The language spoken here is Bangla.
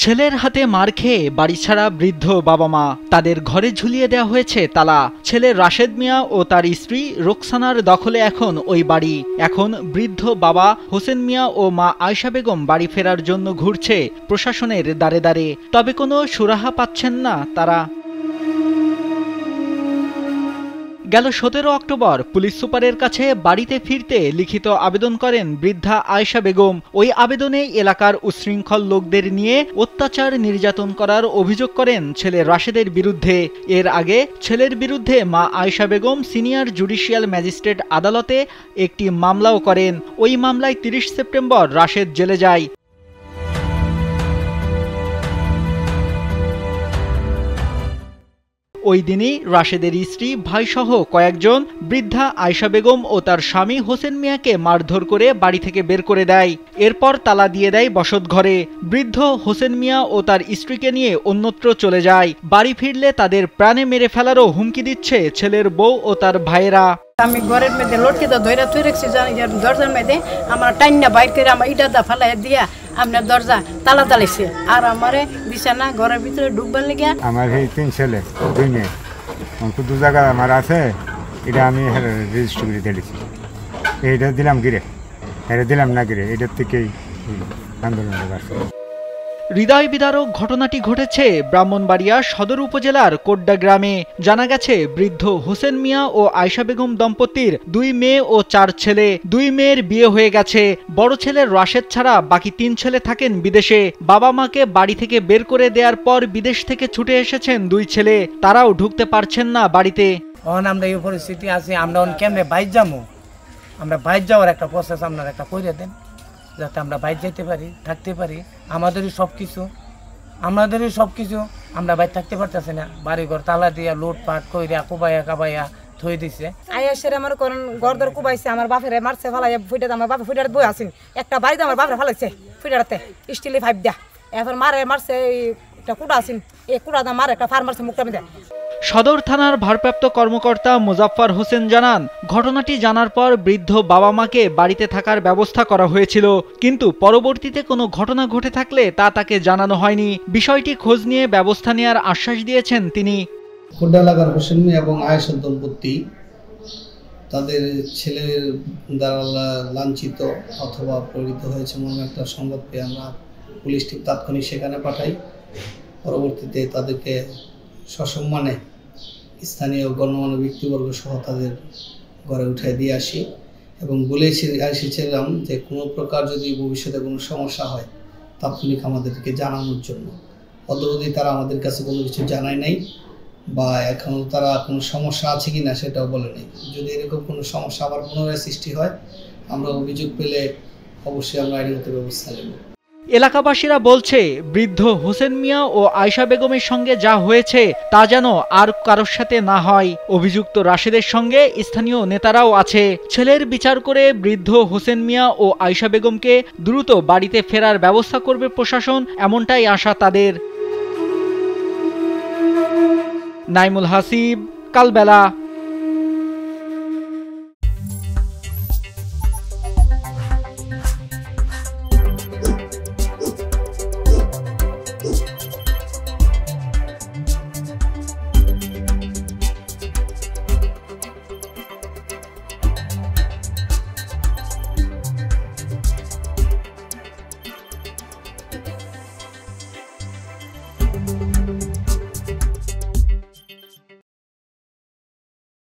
ছেলের হাতে মার খেয়ে বাড়ি ছাড়া বৃদ্ধ বাবা মা, তাদের ঘরে ঝুলিয়ে দেওয়া হয়েছে তালা। ছেলে রাশেদ মিয়া ও তার স্ত্রী রোকসানার দখলে এখন ওই বাড়ি। এখন বৃদ্ধ বাবা হোসেন মিয়া ও মা আয়শা বেগম বাড়ি ফেরার জন্য ঘুরছে প্রশাসনের দ্বারে দ্বারে, তবে কোনো সুরাহা পাচ্ছেন না তারা। গেল 17 অক্টোবর পুলিশ সুপারের কাছে বাড়িতে ফিরতে লিখিত আবেদন করেন বৃদ্ধা আয়শা বেগম। ওই আবেদনে এলাকার উচ্ছৃঙ্খল লোকদের নিয়ে অত্যাচার নির্যাতন করার অভিযোগ করেন ছেলে রাশেদের বিরুদ্ধে। এর আগে ছেলের বিরুদ্ধে মা Ayesha Begum senior judicial magistrate আদালতে একটি মামলাও করেন। ওই মামলায় 30 সেপ্টেম্বর রাশেদ জেলে যায়। ওই দিনই রাশেদের স্ত্রী ভাইসহ কয়েকজন বৃদ্ধা আয়শা বেগম ও তার স্বামী হোসেন মিয়াকে মারধর করে বাড়ি থেকে বের করে দেয়। এরপর তালা দিয়ে দেয় বসতঘরে। বৃদ্ধ হোসেন মিয়া ও তার স্ত্রীকে নিয়ে অন্যত্র চলে যায়। বাড়ি ফিরলে তাদের প্রাণে মেরে ফেলারও হুমকি দিচ্ছে ছেলের বউ ও তার ভাইয়েরা। আমি ঘরের মধ্যে লটকে তো ধরে তুই রেখেছি, দরজার মধ্যে আমার টাইনা বাইর করে আমার ইটা দা ফেলাই দিয়া আপনার দরজা তালা তালাইছে আর আমারে বিছানা ঘরের ভিতরে ঢুকবার লেগে। আমার এই 3 ছেলে 2 মেয়ে, দু জায়গায় আমার আছে, এটা আমি রেজিস্ট্রি করে দিয়েছি। এইটা দিলাম গিরে, এটা দিলাম না গিরে, এটার থেকেই আন্দোলন। হৃদয় বিদারক ঘটনাটি ঘটেছে ব্রাহ্মণবাড়িয়া সদর উপজেলার কোড্ডা গ্রামে। জানা গেছে বৃদ্ধ হোসেন মিয়া ও আয়শা বেগম দম্পতির 2 মেয়ে ও 4 ছেলে। 2 মেয়ের বিয়ে হয়ে গেছে। বড় ছেলে রাশেদ ছাড়া বাকি 3 ছেলে থাকেন বিদেশে। বাবা মাকে বাড়ি থেকে বের করে দেওয়ার পর বিদেশ থেকে ছুটে এসেছেন 2 ছেলে, তারাও ঢুকতে পারছেন না বাড়িতে। আমরা এই পরিস্থিতি আছি, আমরা কেমনে বাইর যাবো? আমরা বাইর যাওয়ার একটা প্রসেস আপনারা একটা করে দেন, যাতে আমরা বাইরে যেতে পারি, থাকতে পারি। আমাদেরই সব কিছু আমরা বাইরে থাকতে পারতেছি না। বাড়িঘর তালা দিয়া লুটপাট কইরা কুবাইয়া কাবাইয়া থই দিছে। আয়াসের আমার কোন গরদর কুবাইছে, আমার বাপের মারছে ফালাইয়া ফুইটা, আমার বাপে ফুইটার বই আসেন একটা বাড়িতে আমার বাপরে ফালাইছে ফুইটাতে স্টিলি 5 দিয়া। এখন মারছে একটা কুড়া আসেন, এই কুড়াটা মার একটা ফার্মারছে মুখটা মধ্যে। সদর থানার ভারপ্রাপ্ত কর্মকর্তা মোজাফফর হোসেন জানান, ঘটনাটি জানার পর বৃদ্ধ বাবা মাকে বাড়িতে থাকার ব্যবস্থা করা হয়েছিল, কিন্তু পরবর্তীতে কোনো ঘটনা ঘটে থাকলে তা তাকে জানানো হয়নি। বিষয়টি খোঁজ নিয়ে ব্যবস্থা নেওয়ার আশ্বাস দিয়েছেন তিনি। কোড্ডা এলাকার হোসেন মিয়া এবং আয়েশা দম্পতি তাদের ছেলের দ্বারা লাঞ্ছিত অথবা প্রহৃত হয়েছে মনে একটা সংবাদ পেয়ে আমরা পুলিশ টিম তাৎক্ষণিক সেখানে পাঠাই। পরবর্তীতে তাদেরকে সসম্মানে স্থানীয় গণ্যমান্য ব্যক্তিবর্গ সহ তাদের ঘরে উঠে দিয়ে আসি এবং এসেছিলাম যে কোনো প্রকার যদি ভবিষ্যতে কোনো সমস্যা হয় তাৎক্ষণিক আমাদেরকে জানানোর জন্য। অদ্যাবধি তারা আমাদের কাছে কোনো কিছু জানায় নাই বা এখনও তারা কোনো সমস্যা আছে কি না সেটাও বলে নেই। যদি এরকম কোনো সমস্যা আবার পুনরায় সৃষ্টি হয়, আমরা অভিযোগ পেলে অবশ্যই আমরা আইনগত ব্যবস্থা নেব। এলাকাবাসীরা বলছে, বৃদ্ধ হোসেন মিয়া ও আয়শা বেগমের সঙ্গে যা হয়েছে তা যেন আর কারোর সাথে না হয়। অভিযুক্ত রাশেদের সঙ্গে স্থানীয় নেতারাও আছে। ছেলের বিচার করে বৃদ্ধ হোসেন মিয়া ও আয়শা বেগমকে দ্রুত বাড়িতে ফেরার ব্যবস্থা করবে প্রশাসন, এমনটাই আশা তাদের। নাইমুল হাসিব, কালবেলা।